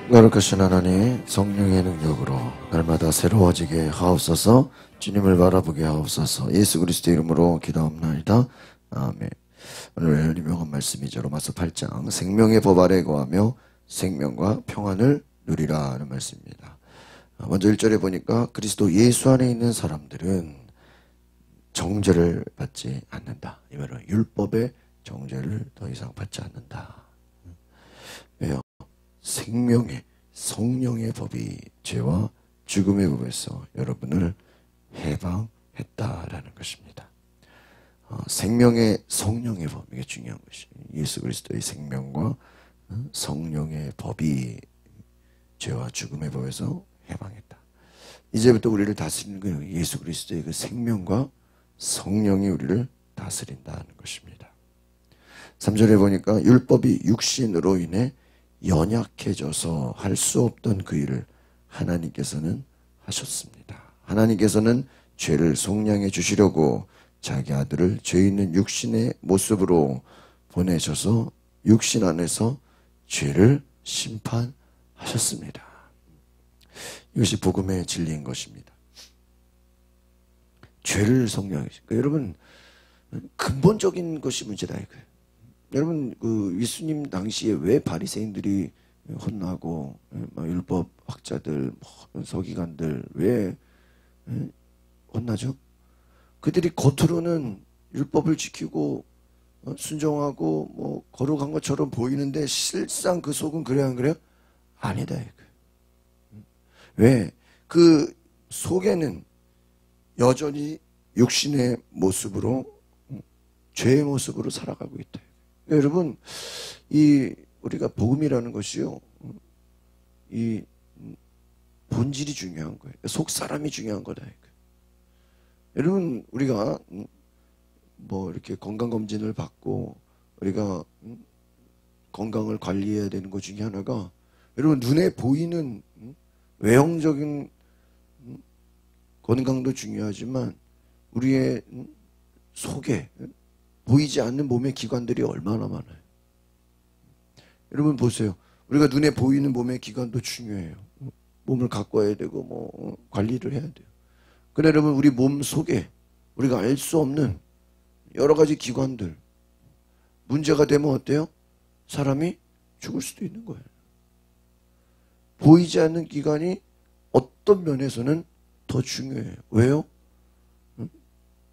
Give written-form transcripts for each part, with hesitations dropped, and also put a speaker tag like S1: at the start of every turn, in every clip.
S1: 거룩하신 하나님, 성령의 능력으로 날마다 새로워지게 하옵소서. 주님을 바라보게 하옵소서. 예수 그리스도 이름으로 기도합나이다. 아멘. 오늘 유명한 말씀이죠. 로마서 8장 생명의 법 아래 거하며 생명과 평안을 누리라 하는 말씀입니다. 먼저 1절에 보니까 그리스도 예수 안에 있는 사람들은 정죄를 받지 않는다. 이 말은 율법의 정죄를 더 이상 받지 않는다. 왜요? 생명의 성령의 법이 죄와 죽음의 법에서 여러분을 해방했다라는 것입니다. 생명의 성령의 법, 이게 중요한 것이에요. 예수 그리스도의 생명과 성령의 법이 죄와 죽음의 법에서 해방했다. 이제부터 우리를 다스리는 거예요. 예수 그리스도의 그 생명과 성령이 우리를 다스린다는 것입니다. 3절에 보니까 율법이 육신으로 인해 연약해져서 할 수 없던 그 일을 하나님께서는 하셨습니다. 하나님께서는 죄를 속량해 주시려고 자기 아들을 죄 있는 육신의 모습으로 보내셔서 육신 안에서 죄를 심판하셨습니다. 이것이 복음의 진리인 것입니다. 죄를 속량해 주시고, 여러분 근본적인 것이 문제다 이거예요. 여러분 그 예수님 당시에 왜 바리새인들이 혼나고 율법 학자들, 서기관들 왜 혼나죠? 그들이 겉으로는 율법을 지키고 순종하고 뭐 거룩한 것처럼 보이는데 실상 그 속은 그래요 안 그래요? 아니다 이거예요. 왜? 그 속에는 여전히 육신의 모습으로 죄의 모습으로 살아가고 있다. 여러분, 우리가 복음이라는 것이요, 이 본질이 중요한 거예요. 속 사람이 중요한 거다. 여러분, 우리가 뭐 이렇게 건강 검진을 받고 우리가 건강을 관리해야 되는 것 중에 하나가, 여러분 눈에 보이는 외형적인 건강도 중요하지만 우리의 속에 보이지 않는 몸의 기관들이 얼마나 많아요. 여러분 보세요. 우리가 눈에 보이는 몸의 기관도 중요해요. 몸을 가꿔야 되고 뭐 관리를 해야 돼요. 그런데 여러분 우리 몸 속에 우리가 알 수 없는 여러 가지 기관들 문제가 되면 어때요? 사람이 죽을 수도 있는 거예요. 보이지 않는 기관이 어떤 면에서는 더 중요해요. 왜요?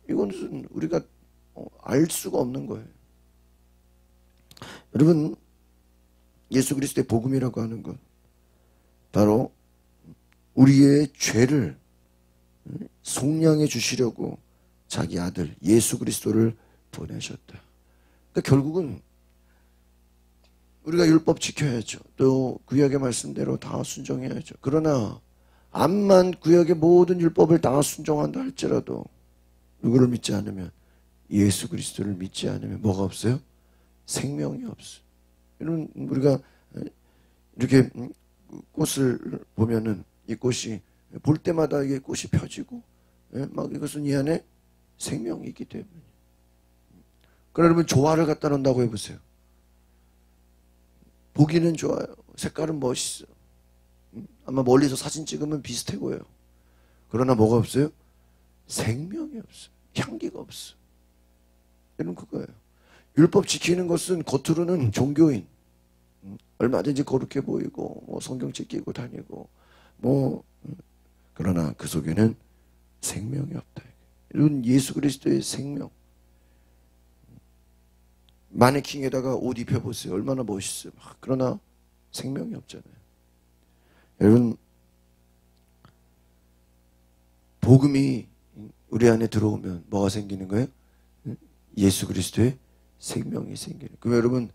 S1: 이것은 우리가 알 수가 없는 거예요. 여러분 예수 그리스도의 복음이라고 하는 것 바로 우리의 죄를 속량해 주시려고 자기 아들 예수 그리스도를 보내셨다. 그러니까 결국은 우리가 율법 지켜야죠. 또 구약의 말씀대로 다 순종해야죠. 그러나 암만 구약의 모든 율법을 다 순종한다 할지라도 누구를 믿지 않으면, 예수 그리스도를 믿지 않으면 뭐가 없어요? 생명이 없어요. 여러분 우리가 이렇게 꽃을 보면은 이 꽃이 볼 때마다 이게 꽃이 펴지고 막 이것은 이 안에 생명이 있기 때문에. 그러나 여러분 조화를 갖다 놓는다고 해보세요. 보기는 좋아요. 색깔은 멋있어. 아마 멀리서 사진 찍으면 비슷해 보여요. 그러나 뭐가 없어요? 생명이 없어요. 향기가 없어요. 여러분 그거예요. 율법 지키는 것은 겉으로는 종교인, 얼마든지 거룩해 보이고 뭐 성경 지키고 다니고 뭐 그러나 그 속에는 생명이 없다. 이런 예수 그리스도의 생명. 마네킹에다가 옷 입혀보세요. 얼마나 멋있어요. 그러나 생명이 없잖아요. 여러분 복음이 우리 안에 들어오면 뭐가 생기는 거예요? 예수 그리스도의 생명이 생기는. 그럼 여러분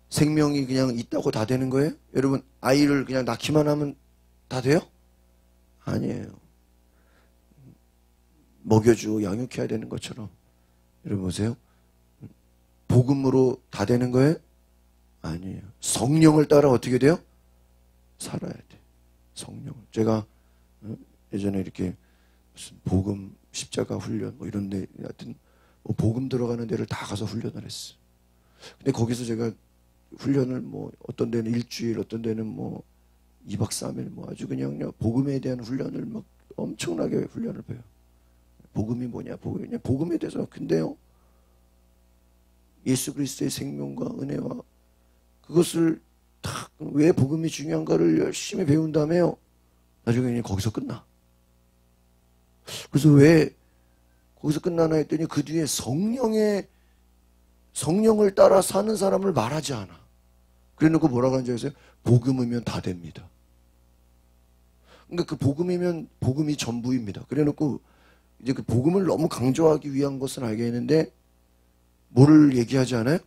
S1: 생명이 그냥 있다고 다 되는 거예요? 여러분 아이를 그냥 낳기만 하면 다 돼요? 아니에요. 먹여주고 양육해야 되는 것처럼 여러분 보세요. 복음으로 다 되는 거예요? 아니에요. 성령을 따라 어떻게 돼요? 살아야 돼. 성령. 제가 예전에 이렇게 무슨 복음 십자가 훈련 뭐 이런 데 하여튼 뭐 복음 들어가는 데를 다 가서 훈련을 했어요. 근데 거기서 제가 훈련을 뭐 어떤 데는 일주일, 어떤 데는 뭐 2박 3일 뭐 아주 그냥요 복음에 대한 훈련을 막 엄청나게 훈련을 배워요. 복음이 뭐냐, 복음에 대해서. 근데요, 예수 그리스도의 생명과 은혜와 그것을 다 왜 복음이 중요한가를 열심히 배운 다음에요, 나중에 그냥 거기서 끝나. 그래서 왜 거기서 끝나나 했더니 그 뒤에 성령을 따라 사는 사람을 말하지 않아. 그래놓고 뭐라고 하는지 아세요? 복음이면 다 됩니다. 그러니까 그 복음이면 복음이 전부입니다. 그래놓고 이제 그 복음을 너무 강조하기 위한 것은 알겠는데 뭐를 얘기하지 않아요?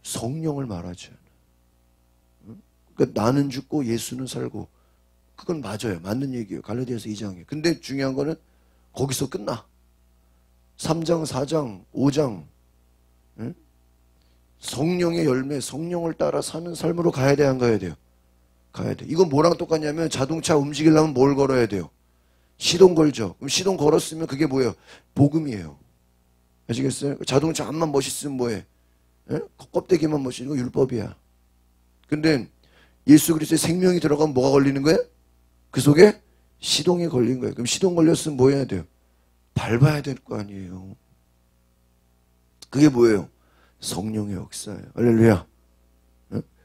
S1: 성령을 말하지 않아요. 그러니까 나는 죽고 예수는 살고, 그건 맞아요. 맞는 얘기예요. 갈라디아서 2장에. 근데 중요한 거는 거기서 끝나. 3장, 4장, 5장 성령의 열매, 성령을 따라 사는 삶으로 가야 돼, 안 가야 돼요? 가야 돼. 이건 뭐랑 똑같냐면 자동차 움직이려면 뭘 걸어야 돼요? 시동 걸죠. 그럼 시동 걸었으면 그게 뭐예요? 복음이에요. 아시겠어요? 자동차 앞만 멋있으면 뭐해? 껍데기만 멋있는 거 율법이야. 근데 예수 그리스도의 생명이 들어가면 뭐가 걸리는 거예요? 그 속에 시동이 걸린 거예요. 그럼 시동 걸렸으면 뭐 해야 돼요? 밟아야 될 거 아니에요. 그게 뭐예요? 성령의 역사예요. 할렐루야.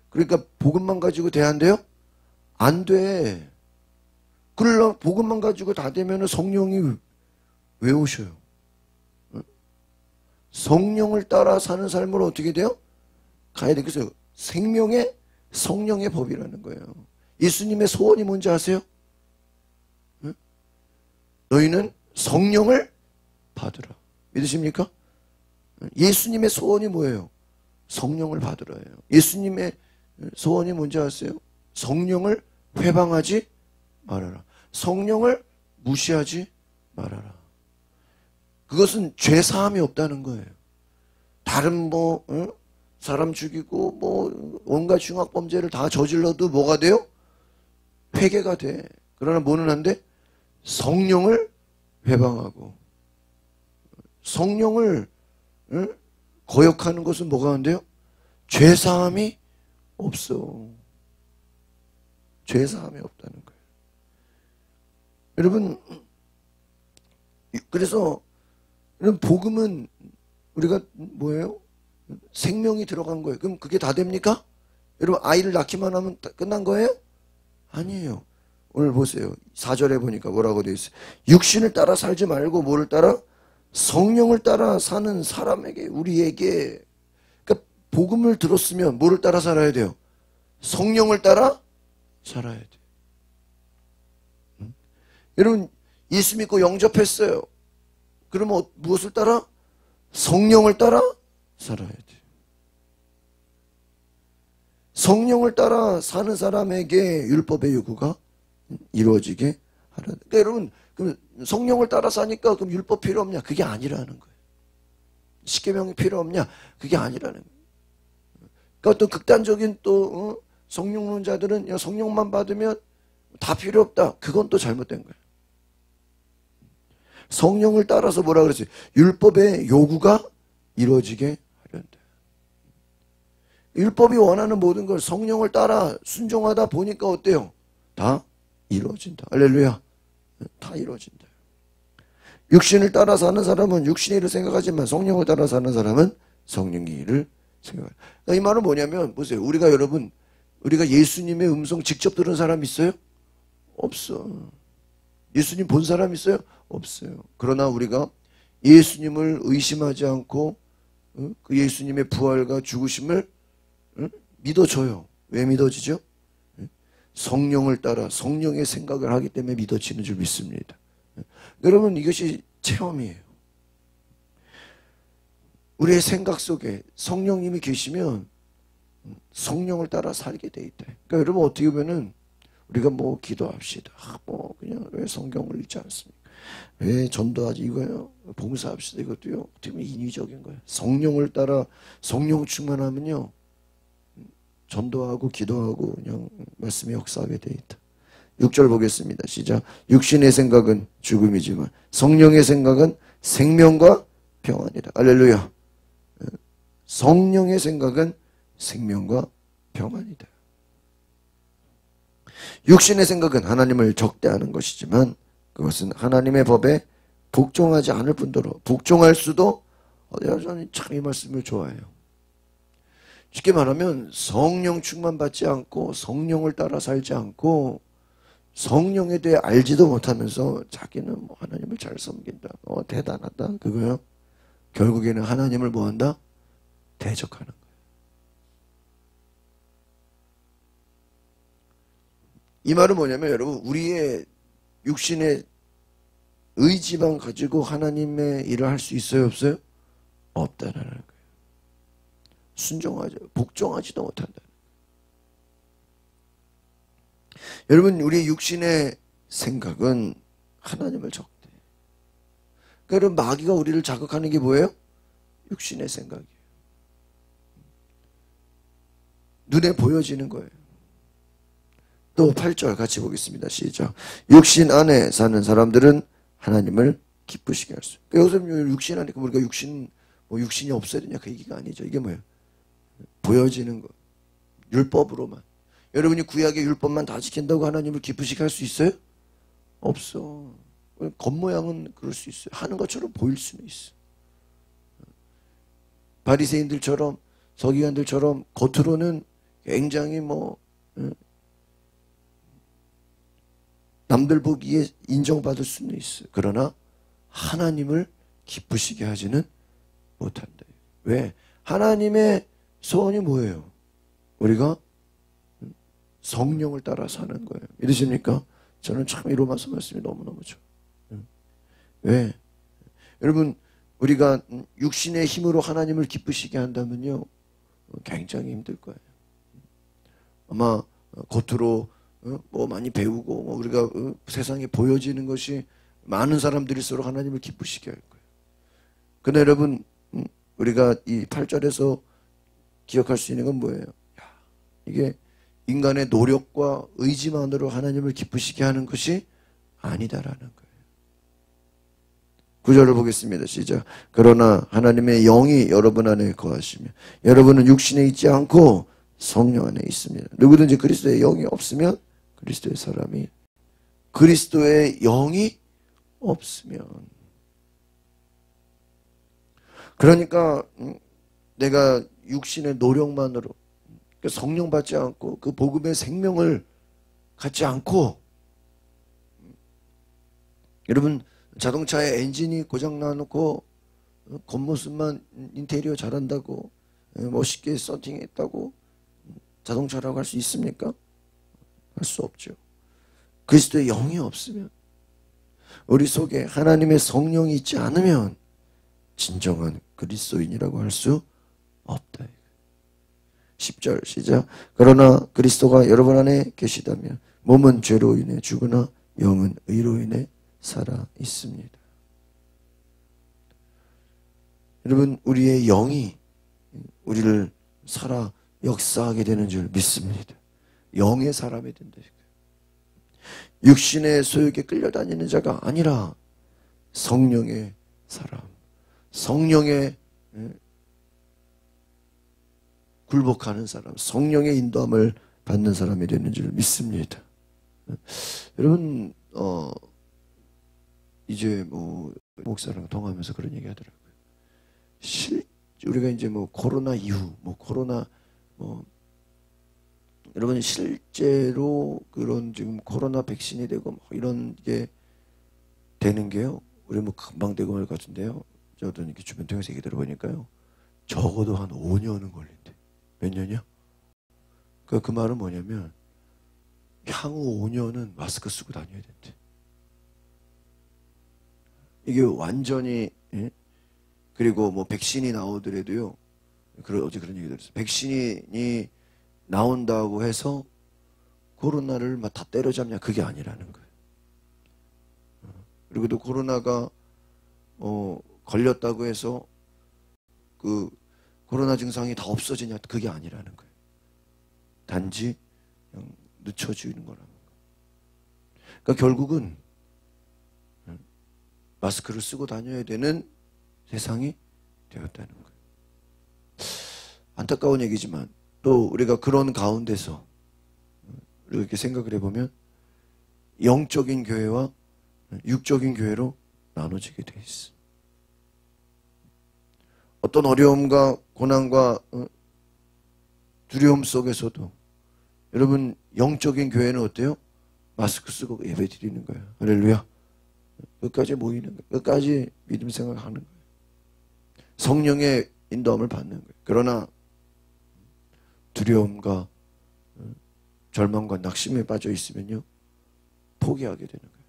S1: 그러니까 복음만 가지고 돼, 안 돼요? 안 돼. 그러려면 복음만 가지고 다 되면 성령이 왜 오셔요? 성령을 따라 사는 삶으로 어떻게 돼요? 가야 돼. 그래서 생명의 성령의 법이라는 거예요. 예수님의 소원이 뭔지 아세요? 너희는 성령을 받으라. 믿으십니까? 예수님의 소원이 뭐예요? 성령을 받으라예요. 예수님의 소원이 뭔지 아세요? 성령을 회방하지 말아라. 성령을 무시하지 말아라. 그것은 죄 사함이 없다는 거예요. 다른 사람 죽이고 온갖 흉악범죄를 다 저질러도 뭐가 돼요? 회개가 돼. 그러나 뭐는 안 돼? 성령을 회방하고 성령을 거역하는 것은 뭐가 안 돼요? 죄 사함이 없어. 죄 사함이 없다는 거예요. 여러분, 그래서 복음은 우리가 뭐예요? 생명이 들어간 거예요. 그럼 그게 다 됩니까? 여러분, 아이를 낳기만 하면 끝난 거예요? 아니에요. 오늘 보세요. 4절에 보니까 뭐라고 되어 있어요? 육신을 따라 살지 말고 뭐를 따라? 성령을 따라 사는 사람에게, 우리에게. 그러니까 복음을 들었으면 뭐를 따라 살아야 돼요? 성령을 따라 살아야 돼요. 여러분, 예수 믿고 영접했어요. 그러면 무엇을 따라? 성령을 따라 살아야 돼요. 성령을 따라 사는 사람에게 율법의 요구가 이루어지게 하라. 그러니까 여러분, 그럼 성령을 따라 사니까 그럼 율법 필요 없냐? 그게 아니라는 거예요. 십계명이 필요 없냐? 그게 아니라는 거예요. 그러니까 또 극단적인 또 성령론자들은 성령만 받으면 다 필요 없다. 그건 또 잘못된 거예요. 성령을 따라서 뭐라 그랬어요? 율법의 요구가 이루어지게 하려는데. 율법이 원하는 모든 걸 성령을 따라 순종하다 보니까 어때요? 다 이루어진다. 할렐루야. 다 이루어진다. 육신을 따라 사는 사람은 육신의 일을 생각하지만 성령을 따라 사는 사람은 성령의 일을 생각해요. 그러니까 이 말은 뭐냐면, 보세요. 우리가 예수님의 음성 직접 들은 사람 있어요? 없어. 예수님 본 사람 있어요? 없어요. 그러나 우리가 예수님을 의심하지 않고 그 예수님의 부활과 죽으심을 믿어줘요. 왜 믿어지죠? 성령을 따라 성령의 생각을 하기 때문에 믿어지는 줄 믿습니다. 여러분, 이것이 체험이에요. 우리의 생각 속에 성령님이 계시면 성령을 따라 살게 돼 있다. 그러니까 여러분, 어떻게 보면은 우리가 기도합시다. 그냥 왜 성경을 읽지 않습니까? 왜 전도하지? 이거요. 봉사합시다. 이것도요. 어떻게 보면 인위적인 거예요. 성령을 따라 성령 충만하면요, 전도하고 기도하고 그냥 말씀이 역사하게 돼 있다. 6절 보겠습니다. 시작. 육신의 생각은 죽음이지만 성령의 생각은 생명과 평안이다. 할렐루야. 성령의 생각은 생명과 평안이다. 육신의 생각은 하나님을 적대하는 것이지만 그것은 하나님의 법에 복종하지 않을 뿐더러 복종할 수도 여전히 참 이 말씀을 좋아해요. 쉽게 말하면 성령 충만받지 않고 성령을 따라 살지 않고 성령에 대해 알지도 못하면서 자기는 뭐 하나님을 잘 섬긴다. 대단하다. 그거요. 결국에는 하나님을 뭐한다? 대적하는 거예요. 이 말은 뭐냐면 여러분 우리의 육신의 의지만 가지고 하나님의 일을 할 수 있어요? 없어요? 없다는 거예요. 순종하지, 복종하지도 못한다. 여러분 우리 육신의 생각은 하나님을 적대. 그러니까 여러분 마귀가 우리를 자극하는 게 뭐예요? 육신의 생각이에요. 눈에 보여지는 거예요. 또 8절 같이 보겠습니다. 시작. 육신 안에 사는 사람들은 하나님을 기쁘시게 할 수. 여기서 육신 안에 우리가 육신이 없어야 되냐 그 얘기가 아니죠. 이게 뭐예요? 보여지는 거. 율법으로만. 여러분이 구약의 율법만 다 지킨다고 하나님을 기쁘시게 할 수 있어요? 없어. 겉모양은 그럴 수 있어요. 하는 것처럼 보일 수는 있어. 바리새인들처럼 서기관들처럼 겉으로는 굉장히 남들 보기에 인정받을 수는 있어요. 그러나 하나님을 기쁘시게 하지는 못한다. 왜? 하나님의 소원이 뭐예요? 우리가 성령을 따라 사는 거예요. 믿으십니까? 저는 참 이 로마서 말씀이 너무너무 좋아요. 왜? 여러분 우리가 육신의 힘으로 하나님을 기쁘시게 한다면요 굉장히 힘들 거예요. 아마 겉으로 많이 배우고 우리가 세상에 보여지는 것이 많은 사람들일수록 하나님을 기쁘시게 할 거예요. 근데 여러분 우리가 이 8절에서 기억할 수 있는 건 뭐예요? 이게 인간의 노력과 의지만으로 하나님을 기쁘시게 하는 것이 아니다라는 거예요. 9절을 보겠습니다. 시작. 그러나 하나님의 영이 여러분 안에 거하시며 여러분은 육신에 있지 않고 성령 안에 있습니다. 누구든지 그리스도의 영이 없으면 그리스도의 사람이 그리스도의 영이 없으면 그러니까 내가 육신의 노력만으로 성령 받지 않고 그 복음의 생명을 갖지 않고 여러분 자동차의 엔진이 고장 나놓고 겉모습만 인테리어 잘한다고 멋있게 서팅했다고 자동차라고 할 수 있습니까? 할 수 없죠. 그리스도의 영이 없으면 우리 속에 하나님의 성령이 있지 않으면 진정한 그리스도인이라고 할 수 없다. 10절 시작. 그러나 그리스도가 여러분 안에 계시다면 몸은 죄로 인해 죽으나 영은 의로 인해 살아 있습니다. 여러분 우리의 영이 우리를 살아 역사하게 되는 줄 믿습니다. 영의 사람이 된다. 육신의 소욕에 끌려다니는 자가 아니라 성령의 사람, 성령의 굴복하는 사람, 성령의 인도함을 받는 사람이 되는 줄 믿습니다. 여러분 이제 목사랑 통화하면서 그런 얘기 하더라고요. 우리가 이제 코로나 이후 코로나 여러분 실제로 그런 지금 코로나 백신이 되고 이런 게 되는 게요. 우리 금방 되고 말 것 같은데요. 저도 이렇게 주변 통해서 얘기 들어보니까요. 적어도 한 5년은 걸린대. 몇 년이요? 그 말은 뭐냐면 향후 5년은 마스크 쓰고 다녀야 된대. 이게 완전히 그리고 백신이 나오더라도요. 어제 그런 얘기 들었어요. 백신이 나온다고 해서 코로나를 다 때려잡냐 그게 아니라는 거예요. 그리고 또 코로나가 걸렸다고 해서 그 코로나 증상이 다 없어지냐 그게 아니라는 거예요. 단지 그냥 늦춰지는 거라는 거예요. 그러니까 결국은 마스크를 쓰고 다녀야 되는 세상이 되었다는 거예요. 안타까운 얘기지만 또 우리가 그런 가운데서 우리가 이렇게 생각을 해보면 영적인 교회와 육적인 교회로 나눠지게 돼 있어. 어떤 어려움과 고난과 두려움 속에서도 여러분 영적인 교회는 어때요? 마스크 쓰고 예배 드리는 거예요. 할렐루야. 끝까지 모이는 거예요. 끝까지 믿음 생활하는 거예요. 성령의 인도함을 받는 거예요. 그러나 두려움과 절망과 낙심에 빠져 있으면요 포기하게 되는 거예요.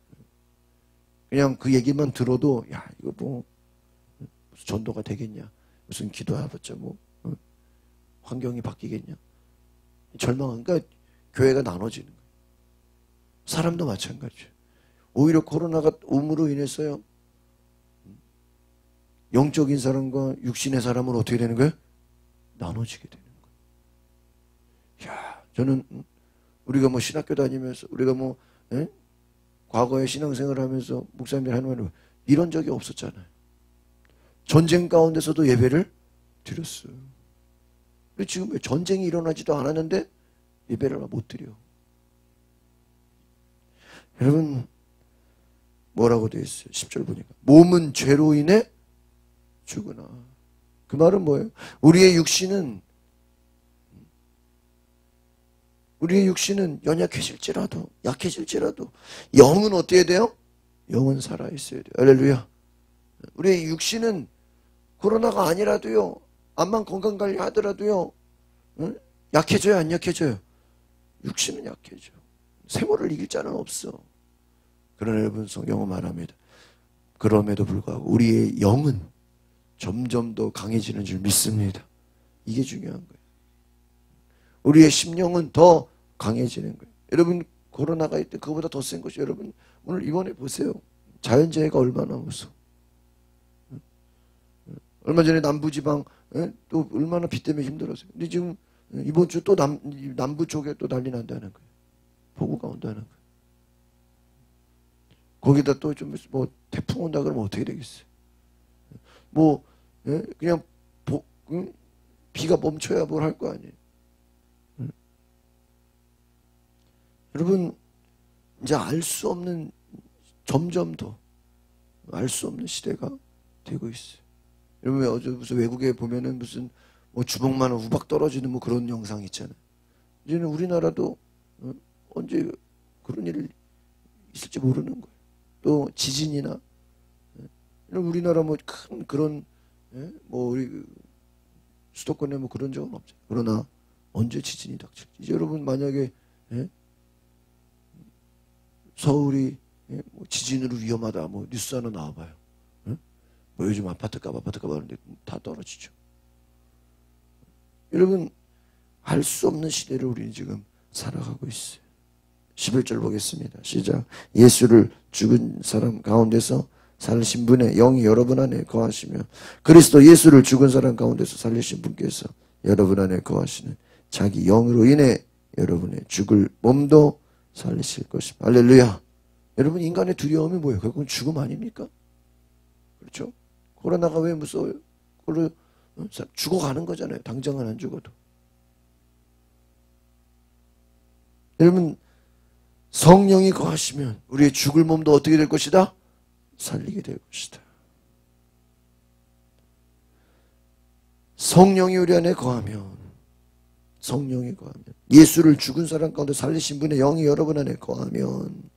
S1: 그냥 그 얘기만 들어도 야 이거 뭐 무슨 전도가 되겠냐, 무슨 기도해봤자 뭐 환경이 바뀌겠냐, 절망한. 그러니까 교회가 나눠지는 거예요. 사람도 마찬가지예요. 오히려 코로나가 옴으로 인해서요 영적인 사람과 육신의 사람은 어떻게 되는 거예요? 나눠지게 되는 거예요. 야, 저는 우리가 뭐 신학교 다니면서 우리가 뭐 과거에 신앙생활을 하면서 목사님들 하는 말은 이런 적이 없었잖아요. 전쟁 가운데서도 예배를 드렸어요. 근데 지금 전쟁이 일어나지도 않았는데 예배를 못 드려. 여러분 뭐라고 되어 있어요? 10절 보니까 몸은 죄로 인해 죽으나. 그 말은 뭐예요? 우리의 육신은 연약해질지라도 약해질지라도 영은 어떻게 돼요? 영은 살아있어야 돼요. 할렐루야. 우리의 육신은 코로나가 아니라도요 암만 건강관리 하더라도요 약해져요 안 약해져요? 육신은 약해져. 세모를 이길 자는 없어. 그러나 여러분 성경은 말합니다. 그럼에도 불구하고 우리의 영은 점점 더 강해지는 줄 믿습니다. 이게 중요한 거예요. 우리의 심령은 더 강해지는 거예요. 여러분 코로나가 있대 그거보다 더 센 것이 여러분 오늘 이번에 보세요. 자연재해가 얼마나 무서워. 얼마 전에 남부지방 또 얼마나 비 때문에 힘들었어요. 근데 지금 이번 주 또 남부 쪽에 또 난리 난다는 거예요. 폭우가 온다는 거예요. 거기다 또 좀 뭐 태풍 온다 그러면 어떻게 되겠어요? 뭐 그냥 비가 멈춰야 뭘 할 거 아니에요. 여러분 이제 알 수 없는 점점 더 알 수 없는 시대가 되고 있어요. 여러분 어제 무슨 외국에 보면은 무슨 뭐 주먹만한 우박 떨어지는 뭐 그런 영상 있잖아요. 이제는 우리나라도 언제 그런 일이 있을지 모르는 거예요. 또 지진이나 우리나라 뭐 큰 그런 뭐 우리 수도권에 뭐 그런 적은 없죠. 그러나 언제 지진이 닥칠지. 이제 여러분 만약에 서울이 뭐 지진으로 위험하다 뭐 뉴스 하나 나와봐요. 뭐 요즘 아파트값 하는데 다 떨어지죠. 여러분 알 수 없는 시대를 우리는 지금 살아가고 있어요. 11절 보겠습니다. 시작. 예수를 죽은 사람 가운데서 살리신 분의 영이 여러분 안에 거하시며 그리스도 예수를 죽은 사람 가운데서 살리신 분께서 여러분 안에 거하시는 자기 영으로 인해 여러분의 죽을 몸도 살리실 것입니다. 할렐루야. 여러분 인간의 두려움이 뭐예요? 결국은 죽음 아닙니까? 그렇죠? 코로나가 왜 무서워요? 죽어가는 거잖아요. 당장은 안 죽어도. 여러분 성령이 거하시면 우리의 죽을 몸도 어떻게 될 것이다? 살리게 될 것이다. 성령이 우리 안에 거하면 예수를 죽은 사람 가운데 살리신 분의 영이 여러분 안에 거하면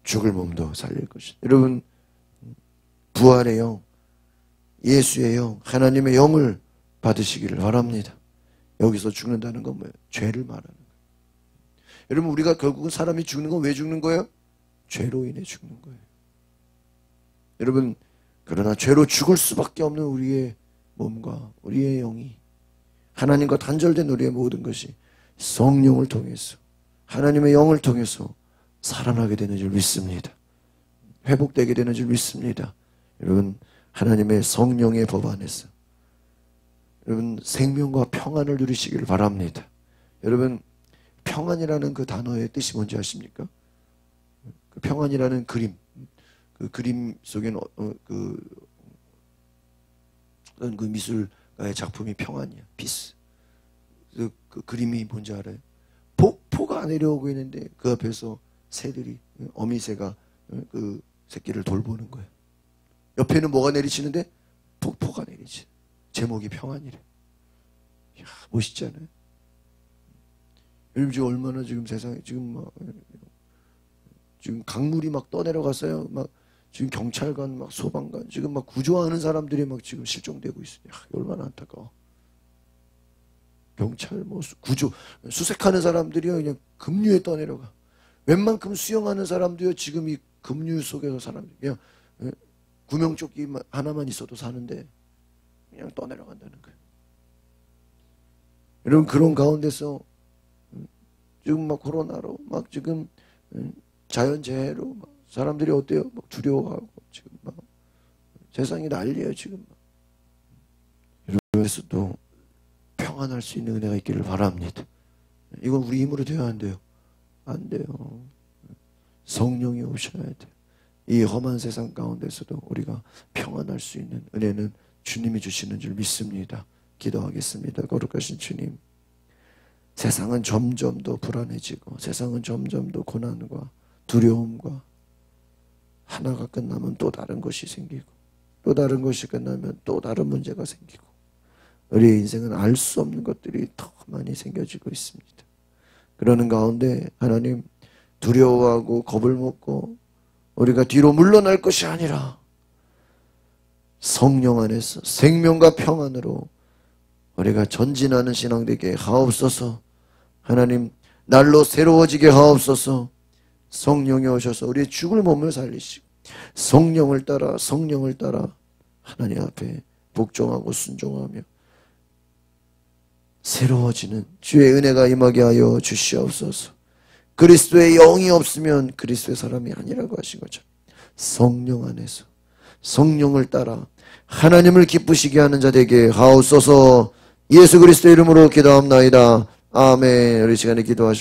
S1: 죽을 몸도 살릴 것이다. 여러분 부활의 영, 예수의 영, 하나님의 영을 받으시기를 바랍니다. 여기서 죽는다는 건 뭐예요? 죄를 말하는 거예요. 여러분 우리가 결국은 사람이 죽는 건 왜 죽는 거예요? 죄로 인해 죽는 거예요. 여러분 그러나 죄로 죽을 수밖에 없는 우리의 몸과 우리의 영이 하나님과 단절된 우리의 모든 것이 성령을 통해서 하나님의 영을 통해서 살아나게 되는 줄 믿습니다. 회복되게 되는 줄 믿습니다. 여러분 하나님의 성령의 법 안에서 여러분 생명과 평안을 누리시기를 바랍니다. 여러분 평안이라는 그 단어의 뜻이 뭔지 아십니까? 그 평안이라는 그림, 그 그림 속에는 그 미술가의 작품이 평안이야, 피스. 그 그림이 뭔지 알아요? 폭포가 내려오고 있는데 그 앞에서 새들이, 어미새가 그 새끼를 돌보는 거예요. 옆에는 뭐가 내리치는데? 폭포가 내리치. 제목이 평안이래. 이야, 멋있잖아요. 여러분 지금 얼마나 지금 세상에 지금 막 지금 강물이 막 떠내려갔어요. 막 지금 경찰관, 막 소방관, 지금 막 구조하는 사람들이 막 지금 실종되고 있어요. 야, 얼마나 안타까워. 경찰, 뭐 구조, 수색하는 사람들이요 그냥 급류에 떠내려가. 웬만큼 수영하는 사람도요 지금 이 급류 속에서 사람들 그냥 구명조끼 하나만 있어도 사는데 그냥 떠내려간다는 거예요. 여러분 그런 가운데서 지금 막 코로나로 막 지금 자연재해로 막 사람들이 어때요? 막 두려워하고 지금 막 세상이 난리예요 지금. 이러면서도 평안할 수 있는 은혜가 있기를 바랍니다. 이건 우리 힘으로 돼야 안 돼요. 안 돼요. 성령이 오셔야 돼요. 이 험한 세상 가운데서도 우리가 평안할 수 있는 은혜는 주님이 주시는 줄 믿습니다. 기도하겠습니다. 거룩하신 주님, 세상은 점점 더 불안해지고 세상은 점점 더 고난과 두려움과 하나가 끝나면 또 다른 것이 생기고 또 다른 것이 끝나면 또 다른 문제가 생기고 우리의 인생은 알 수 없는 것들이 더 많이 생겨지고 있습니다. 그러는 가운데 하나님 두려워하고 겁을 먹고 우리가 뒤로 물러날 것이 아니라 성령 안에서 생명과 평안으로 우리가 전진하는 신앙 되게 하옵소서. 하나님 날로 새로워지게 하옵소서. 성령이 오셔서 우리의 죽을 몸을 살리시고 성령을 따라 하나님 앞에 복종하고 순종하며 새로워지는 주의 은혜가 임하게 하여 주시옵소서. 그리스도의 영이 없으면 그리스도의 사람이 아니라고 하신 것처럼 성령 안에서 성령을 따라 하나님을 기쁘시게 하는 자 되게 하옵소서. 예수 그리스도의 이름으로 기도합나이다. 아멘. 우리 시간에 기도하실